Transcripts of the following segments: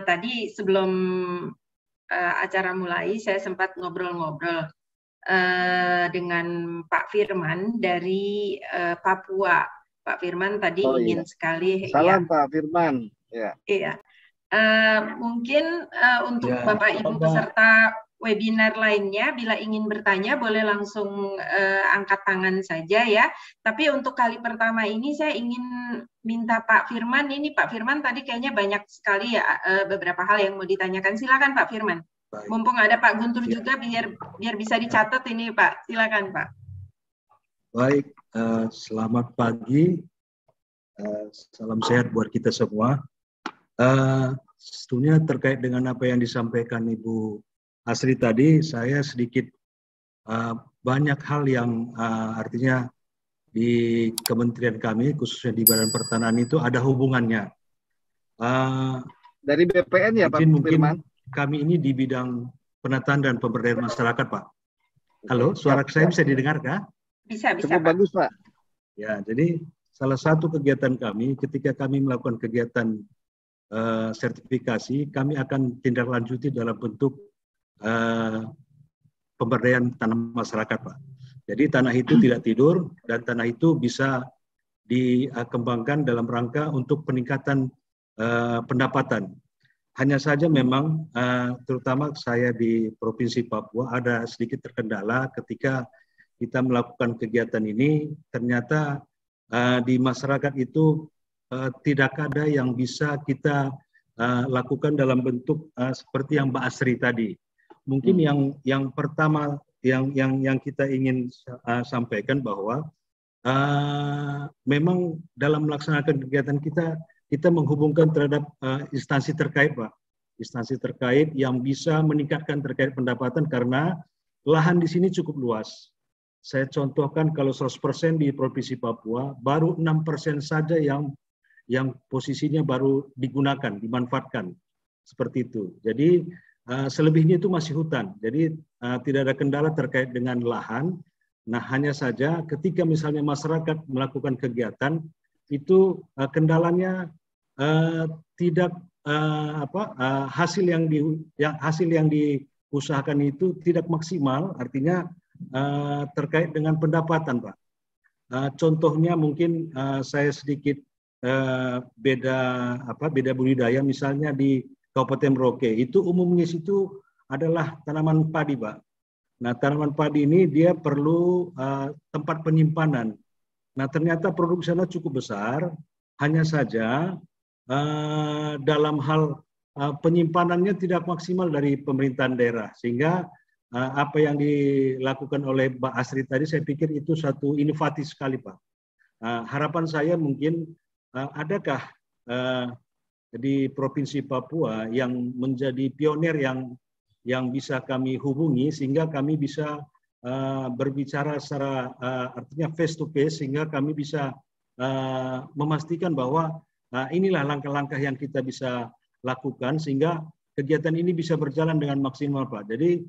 tadi sebelum acara mulai saya sempat ngobrol-ngobrol dengan Pak Firman dari Papua. Pak Firman tadi ingin sekali. Salam Pak Firman. Ya. Iya. Mungkin untuk Bapak Ibu peserta webinar lainnya, bila ingin bertanya boleh langsung angkat tangan saja ya. Tapi untuk kali pertama ini saya ingin minta Pak Firman. Ini Pak Firman tadi kayaknya banyak sekali ya beberapa hal yang mau ditanyakan. Silakan Pak Firman. Baik. Mumpung ada Pak Guntur juga biar bisa dicatat ini Pak. Silakan Pak. Baik, selamat pagi. Salam sehat buat kita semua. Sebetulnya terkait dengan apa yang disampaikan Ibu Asri tadi, saya sedikit banyak hal yang artinya di kementerian kami, khususnya di Badan Pertanahan itu ada hubungannya. Dari BPN ya Pak Firman? Kami ini di bidang penataan dan pemberdayaan masyarakat, Pak. Halo, suara saya bisa didengar kah? Bisa, cukup Pak. Bagus, Pak. Ya, jadi salah satu kegiatan kami ketika kami melakukan kegiatan sertifikasi, kami akan tindak lanjuti dalam bentuk pemberdayaan tanah masyarakat, Pak. Jadi tanah itu tidak tidur dan tanah itu bisa dikembangkan dalam rangka untuk peningkatan pendapatan. Hanya saja memang terutama saya di Provinsi Papua ada sedikit terkendala ketika kita melakukan kegiatan ini, ternyata di masyarakat itu tidak ada yang bisa kita lakukan dalam bentuk seperti yang Mbak Asri tadi. Mungkin yang pertama yang kita ingin sampaikan bahwa memang dalam melaksanakan kegiatan kita menghubungkan terhadap instansi terkait, Pak. Instansi terkait yang bisa meningkatkan terkait pendapatan karena lahan di sini cukup luas. Saya contohkan kalau 100% di Provinsi Papua, baru 6% saja yang posisinya baru digunakan, dimanfaatkan. Seperti itu. Jadi selebihnya itu masih hutan. Jadi tidak ada kendala terkait dengan lahan. Nah, hanya saja ketika misalnya masyarakat melakukan kegiatan, itu kendalanya tidak hasil yang diusahakan itu tidak maksimal, artinya terkait dengan pendapatan, Pak. Contohnya mungkin saya sedikit beda budidaya, misalnya di Kabupaten Merauke itu umumnya situ adalah tanaman padi, Pak. Nah, tanaman padi ini dia perlu tempat penyimpanan. Nah, ternyata produksi sana cukup besar, hanya saja dalam hal penyimpanannya tidak maksimal dari pemerintahan daerah, sehingga apa yang dilakukan oleh Mbak Asri tadi saya pikir itu satu inovatif sekali, Pak. Harapan saya mungkin adakah di Provinsi Papua yang menjadi pionir yang bisa kami hubungi sehingga kami bisa berbicara secara artinya face to face, sehingga kami bisa memastikan bahwa inilah langkah-langkah yang kita bisa lakukan sehingga kegiatan ini bisa berjalan dengan maksimal, Pak. Jadi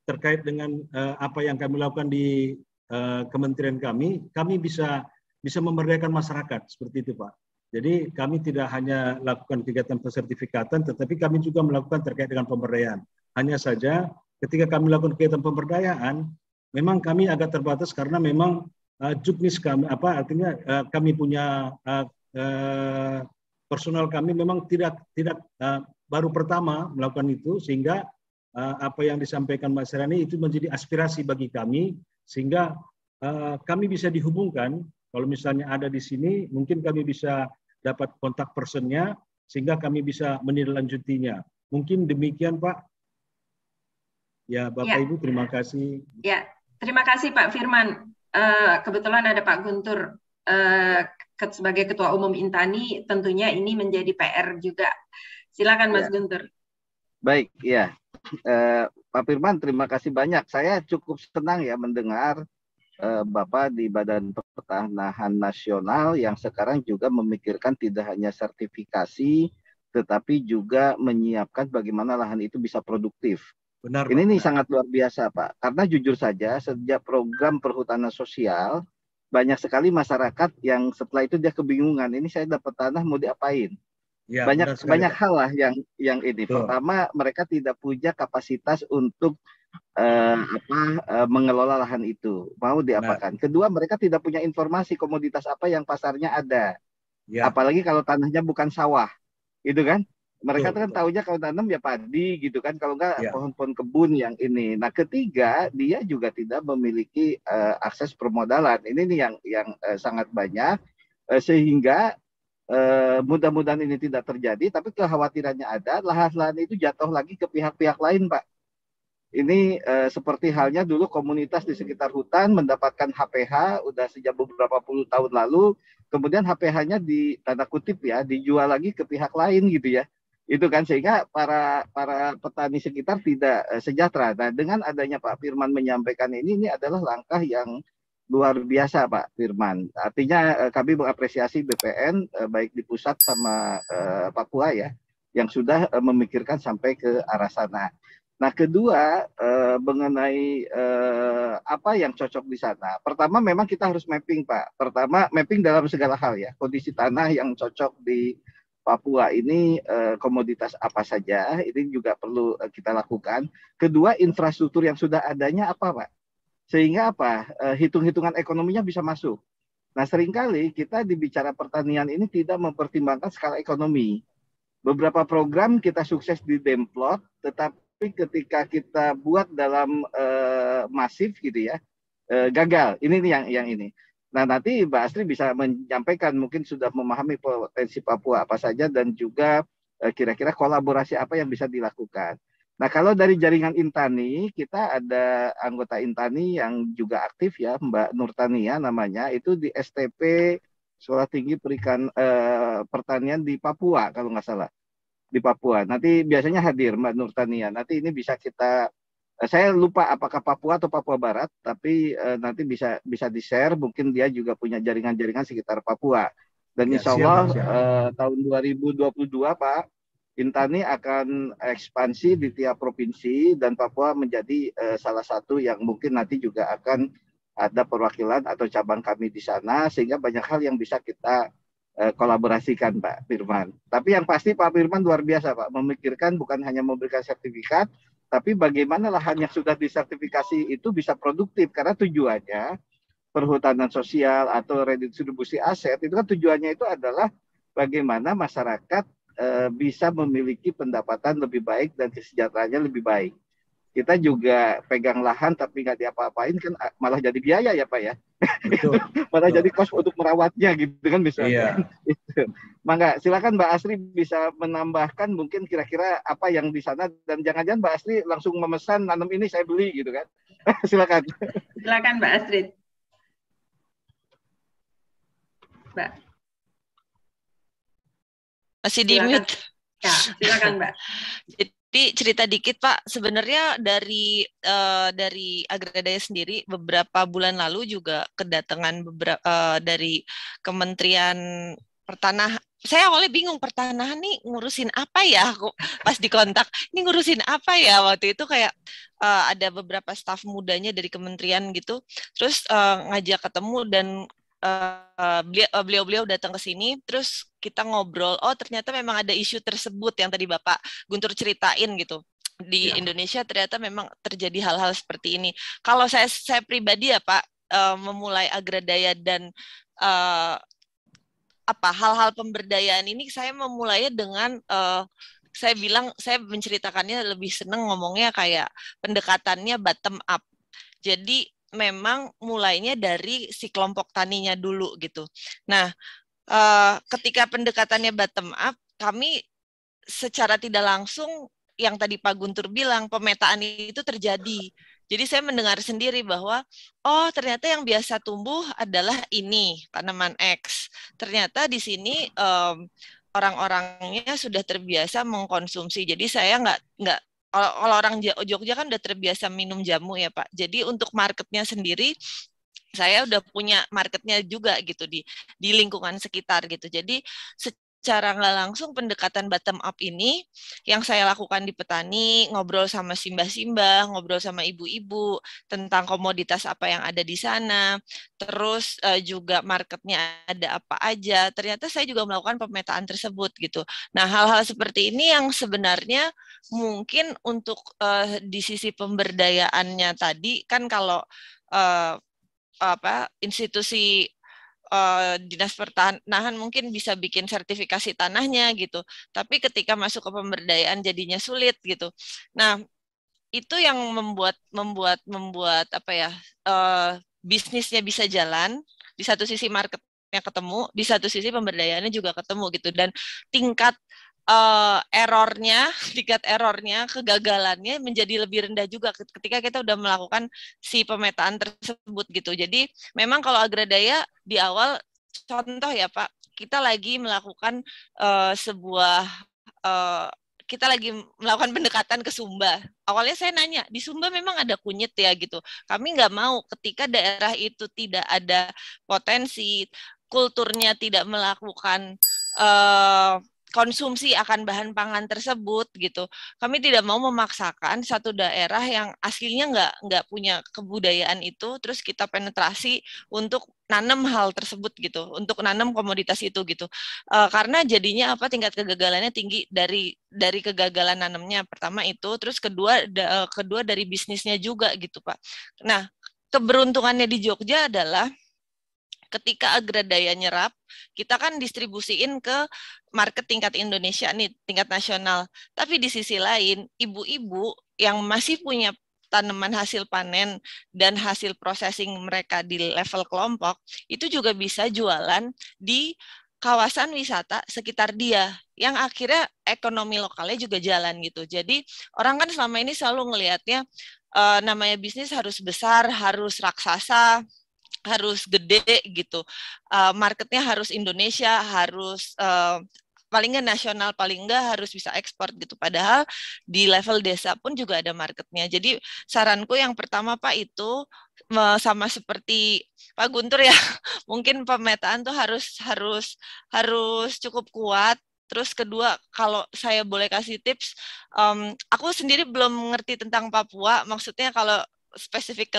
terkait dengan apa yang kami lakukan di kementerian kami bisa memberdayakan masyarakat seperti itu, Pak. Jadi kami tidak hanya lakukan kegiatan pensertifikatan, tetapi kami juga melakukan terkait dengan pemberdayaan. Hanya saja ketika kami melakukan kegiatan pemberdayaan, memang kami agak terbatas karena memang juknis kami, artinya kami punya personal kami memang tidak baru pertama melakukan itu, sehingga apa yang disampaikan Mas Rani itu menjadi aspirasi bagi kami, sehingga kami bisa dihubungkan. Kalau misalnya ada di sini, mungkin kami bisa dapat kontak personnya, sehingga kami bisa menindaklanjutinya. Mungkin demikian, Pak. Ya, Bapak Ibu, terima kasih. Ya, terima kasih Pak Firman. Kebetulan ada Pak Guntur sebagai Ketua Umum Intani, tentunya ini menjadi PR juga. Silakan Mas Guntur. Baik, ya. Pak Firman, terima kasih banyak. Saya cukup senang ya mendengar Bapak di Badan Pertanahan Nasional yang sekarang juga memikirkan tidak hanya sertifikasi, tetapi juga menyiapkan bagaimana lahan itu bisa produktif. Benar, ini sangat luar biasa, Pak. Karena jujur saja, sejak program perhutanan sosial, banyak sekali masyarakat yang setelah itu dia kebingungan. Ini saya dapat tanah mau diapain? Ya, banyak benar sekali, banyak Pak. hal lah yang ini. Betul. Pertama, mereka tidak punya kapasitas untuk mengelola lahan itu, mau Benar. diapakan. Kedua, mereka tidak punya informasi komoditas apa yang pasarnya ada. Ya, Apalagi kalau tanahnya bukan sawah, gitu kan? Mereka betul, tuh kan betul. tahunya kalau tanam ya padi gitu kan, kalau enggak Ya, pohon-pohon kebun yang ini. Nah, ketiga, dia juga tidak memiliki akses permodalan. Ini nih yang sangat banyak, sehingga mudah-mudahan ini tidak terjadi, tapi kekhawatirannya ada, lahan-lahan itu jatuh lagi ke pihak-pihak lain, Pak. Ini seperti halnya dulu komunitas di sekitar hutan mendapatkan HPH udah sejak beberapa puluh tahun lalu, kemudian HPH-nya di tanda kutip ya dijual lagi ke pihak lain gitu ya. Itu kan sehingga para petani sekitar tidak sejahtera. Nah, dengan adanya Pak Firman menyampaikan ini adalah langkah yang luar biasa Pak Firman. Artinya kami mengapresiasi BPN baik di pusat sama Papua ya yang sudah memikirkan sampai ke arah sana. Nah, kedua mengenai apa yang cocok di sana. Pertama, memang kita harus mapping, Pak. Pertama, mapping dalam segala hal ya. Kondisi tanah yang cocok di Papua ini komoditas apa saja, ini juga perlu kita lakukan. Kedua, infrastruktur yang sudah adanya apa, Pak? Sehingga apa? Hitung-hitungan ekonominya bisa masuk. Nah, seringkali kita di bicara pertanian ini tidak mempertimbangkan skala ekonomi. Beberapa program kita sukses di Demplot, tetapi ketika kita buat dalam masif gitu ya, gagal. Ini nih yang ini. Nah, nanti Mbak Astri bisa menyampaikan mungkin sudah memahami potensi Papua apa saja dan juga kira-kira kolaborasi apa yang bisa dilakukan. Nah, kalau dari jaringan Intani, kita ada anggota Intani yang juga aktif ya, Mbak Nurtania namanya, itu di STP Sekolah Tinggi Pertanian di Papua kalau nggak salah, di Papua. Nanti biasanya hadir Mbak Nurtania. Nanti ini bisa kita, saya lupa apakah Papua atau Papua Barat, tapi nanti bisa di-share. Mungkin dia juga punya jaringan-jaringan sekitar Papua. Dan ya, insya siap, Pak, Allah siap. tahun 2022 Pak, Intani akan ekspansi di tiap provinsi dan Papua menjadi salah satu yang mungkin nanti juga akan ada perwakilan atau cabang kami di sana, sehingga banyak hal yang bisa kita kolaborasikan Pak Firman. Tapi yang pasti Pak Firman luar biasa Pak, memikirkan bukan hanya memberikan sertifikat, tapi bagaimana lahan yang sudah disertifikasi itu bisa produktif, karena tujuannya perhutanan sosial atau redistribusi aset itu kan tujuannya itu adalah bagaimana masyarakat bisa memiliki pendapatan lebih baik dan kesejahteraannya lebih baik. Kita juga pegang lahan tapi nggak diapa-apain kan malah jadi biaya ya Pak ya. Betul, Malah betul. jadi kos untuk merawatnya gitu kan misalnya. Iya. Mangga silakan Mbak Asri bisa menambahkan mungkin kira-kira apa yang di sana, dan jangan-jangan Mbak Asri langsung memesan nanam ini saya beli gitu kan. Silakan. Silakan Mbak Astrid. Mbak. Masih di mute. Ya, silakan Mbak. Jadi cerita dikit Pak, sebenarnya dari Agradaya sendiri beberapa bulan lalu juga kedatangan dari Kementerian Pertanahan. Saya awalnya bingung, pertanahan nih ngurusin apa ya? Aku pas dikontak, ini ngurusin apa ya? Waktu itu kayak ada beberapa staf mudanya dari kementerian gitu, terus ngajak ketemu dan beliau datang ke sini, terus kita ngobrol. Oh ternyata memang ada isu tersebut yang tadi Bapak Guntur ceritain gitu. Di Indonesia ternyata memang terjadi hal-hal seperti ini. Kalau saya pribadi ya Pak, memulai Agradaya dan hal-hal pemberdayaan ini, saya memulainya dengan saya bilang, saya menceritakannya lebih seneng ngomongnya kayak pendekatannya bottom up. Jadi memang mulainya dari si kelompok taninya dulu gitu. Nah, ketika pendekatannya bottom up, kami secara tidak langsung yang tadi Pak Guntur bilang, pemetaan itu terjadi. Jadi saya mendengar sendiri bahwa, oh ternyata yang biasa tumbuh adalah ini, tanaman X. Ternyata di sini orang-orangnya sudah terbiasa mengkonsumsi. Jadi saya nggak kalau orang Jogja kan udah terbiasa minum jamu ya Pak. Jadi untuk marketnya sendiri, saya udah punya marketnya juga gitu di lingkungan sekitar gitu. Jadi secara nggak langsung pendekatan bottom up ini yang saya lakukan di petani, ngobrol sama simbah-simbah, ngobrol sama ibu-ibu tentang komoditas apa yang ada di sana, terus juga marketnya ada apa aja. Ternyata saya juga melakukan pemetaan tersebut gitu. Nah, hal-hal seperti ini yang sebenarnya mungkin untuk di sisi pemberdayaannya tadi kan kalau institusi dinas pertanahan mungkin bisa bikin sertifikasi tanahnya gitu. Tapi ketika masuk ke pemberdayaan jadinya sulit gitu. Nah, itu yang membuat apa ya? Bisnisnya bisa jalan, di satu sisi marketnya ketemu, di satu sisi pemberdayaannya juga ketemu gitu. Dan tingkat tingkat errornya, kegagalannya menjadi lebih rendah juga ketika kita udah melakukan si pemetaan tersebut gitu. Jadi memang kalau Agradaya di awal, contoh ya Pak, kita lagi melakukan kita lagi melakukan pendekatan ke Sumba. Awalnya saya nanya, di Sumba memang ada kunyit ya gitu. Kami nggak mau ketika daerah itu tidak ada potensi, kulturnya tidak melakukan konsumsi akan bahan pangan tersebut gitu. Kami tidak mau memaksakan satu daerah yang aslinya nggak punya kebudayaan itu, terus kita penetrasi untuk nanam hal tersebut gitu, untuk nanam komoditas itu gitu. Karena jadinya apa, tingkat kegagalannya tinggi dari kegagalan nanamnya. Pertama itu, terus kedua dari bisnisnya juga gitu Pak. Nah, keberuntungannya di Jogja adalah ketika Agradaya nyerap, kita kan distribusiin ke market tingkat Indonesia nih, tingkat nasional. Tapi di sisi lain, ibu-ibu yang masih punya tanaman hasil panen dan hasil processing mereka di level kelompok, itu juga bisa jualan di kawasan wisata sekitar dia, yang akhirnya ekonomi lokalnya juga jalan gitu. Jadi orang kan selama ini selalu ngelihatnya namanya bisnis harus besar, harus raksasa, harus gede gitu, marketnya harus Indonesia, harus paling nggak nasional, paling nggak harus bisa ekspor gitu. Padahal di level desa pun juga ada marketnya. Jadi saranku yang pertama Pak itu sama seperti Pak Guntur ya, mungkin pemetaan tuh harus cukup kuat. Terus kedua, kalau saya boleh kasih tips, aku sendiri belum mengerti tentang Papua. Maksudnya kalau spesifik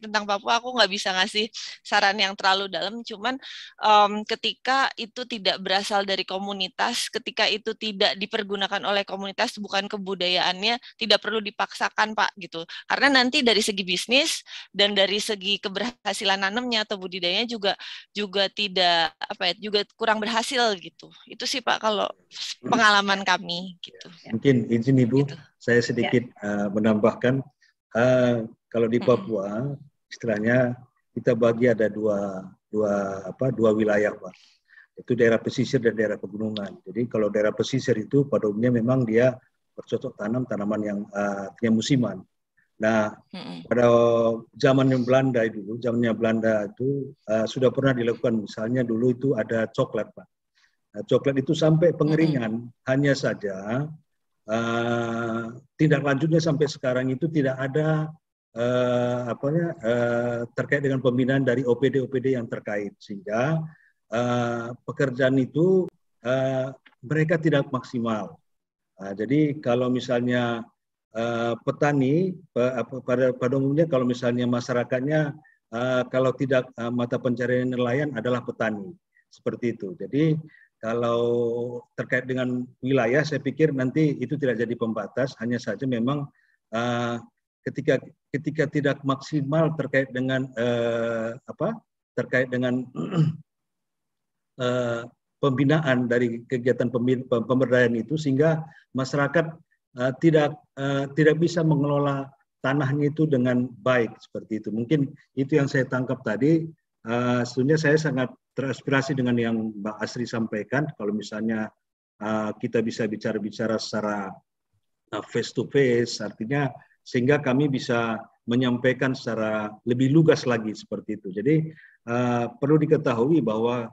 tentang Papua aku nggak bisa ngasih saran yang terlalu dalam, cuman ketika itu tidak berasal dari komunitas, ketika itu tidak dipergunakan oleh komunitas, bukan kebudayaannya, tidak perlu dipaksakan Pak gitu, karena nanti dari segi bisnis dan dari segi keberhasilan nanamnya atau budidayanya juga tidak apa ya, juga kurang berhasil gitu. Itu sih Pak kalau pengalaman kami gitu. Mungkin izin Ibu, gitu. Saya sedikit menambahkan. Kalau di Papua istilahnya kita bagi ada dua wilayah Pak. Itu daerah pesisir dan daerah pegunungan. Jadi kalau daerah pesisir itu pada umumnya memang dia bercocok tanam tanaman yang artinya musiman. Nah, pada zamannya Belanda itu sudah pernah dilakukan, misalnya dulu itu ada coklat Pak. Nah, coklat itu sampai pengeringan, hanya saja tindak lanjutnya sampai sekarang itu tidak ada terkait dengan pembinaan dari OPD yang terkait, sehingga pekerjaan itu mereka tidak maksimal. Jadi kalau misalnya petani pada umumnya, kalau misalnya masyarakatnya kalau tidak mata pencarian nelayan adalah petani, seperti itu. Jadi kalau terkait dengan wilayah, saya pikir nanti itu tidak jadi pembatas, hanya saja memang ketika tidak maksimal terkait dengan pembinaan dari kegiatan pemberdayaan itu, sehingga masyarakat tidak bisa mengelola tanahnya itu dengan baik, seperti itu. Mungkin itu yang saya tangkap tadi. Sebenarnya saya sangat terinspirasi dengan yang Mbak Asri sampaikan. Kalau misalnya kita bisa bicara secara face to face, artinya sehingga kami bisa menyampaikan secara lebih lugas lagi, seperti itu. Jadi perlu diketahui bahwa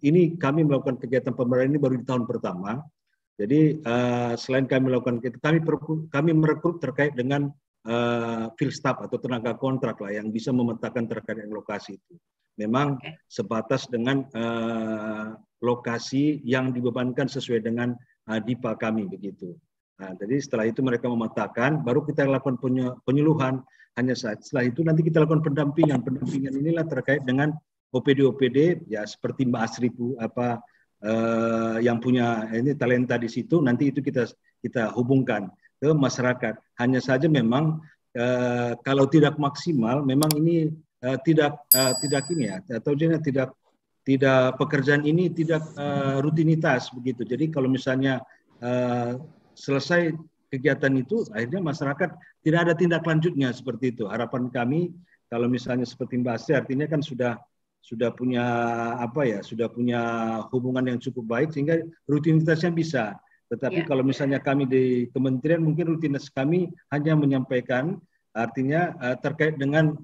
ini kami melakukan kegiatan pemberdayaan ini baru di tahun pertama. Jadi selain kami melakukan itu, kami merekrut terkait dengan field staff atau tenaga kontrak lah yang bisa memetakan terkait dengan lokasi itu. Memang sebatas dengan lokasi yang dibebankan sesuai dengan DIPA kami begitu. Nah, jadi setelah itu mereka memetakan, baru kita lakukan penyuluhan. Hanya setelah itu nanti kita lakukan pendampingan. Pendampingan inilah terkait dengan OPD ya seperti Mbak Asri yang punya ini talenta di situ. Nanti itu kita hubungkan ke masyarakat. Hanya saja memang kalau tidak maksimal, memang ini tidak ini ya, atau tidak pekerjaan ini tidak rutinitas begitu. Jadi kalau misalnya selesai kegiatan itu, akhirnya masyarakat tidak ada tindak lanjutnya seperti itu. Harapan kami kalau misalnya seperti Mbak Asri, artinya kan sudah punya sudah punya hubungan yang cukup baik sehingga rutinitasnya bisa. Tetapi kalau misalnya kami di kementerian, mungkin rutinitas kami hanya menyampaikan, artinya terkait dengan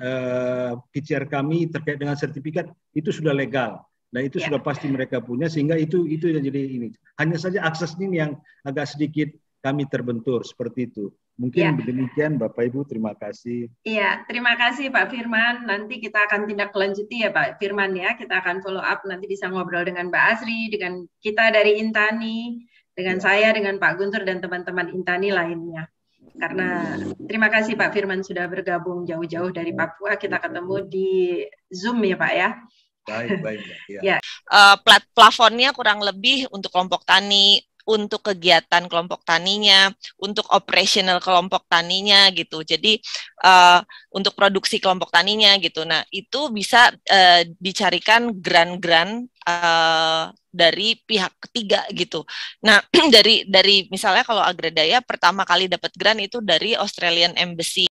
PCR kami, terkait dengan sertifikat, itu sudah legal. Nah itu sudah pasti mereka punya, sehingga itu yang jadi ini. Hanya saja akses ini yang agak sedikit kami terbentur, seperti itu. Mungkin demikian Bapak Ibu, terima kasih. Iya, terima kasih Pak Firman. Nanti kita akan tindak lanjuti ya Pak Firman ya. Kita akan follow up, nanti bisa ngobrol dengan Mbak Asri, dengan kita dari Intani, dengan saya, dengan Pak Guntur dan teman-teman Intani lainnya. Karena terima kasih Pak Firman sudah bergabung jauh-jauh dari Papua. Kita ketemu di Zoom ya Pak ya. Baik. Ya. Plafonnya kurang lebih untuk kelompok tani, untuk kegiatan kelompok taninya, untuk operasional kelompok taninya gitu. Jadi untuk produksi kelompok taninya gitu. Nah itu bisa dicarikan grant-grant dari pihak ketiga gitu. Nah dari misalnya kalau Agradaya pertama kali dapat grant itu dari Australian Embassy.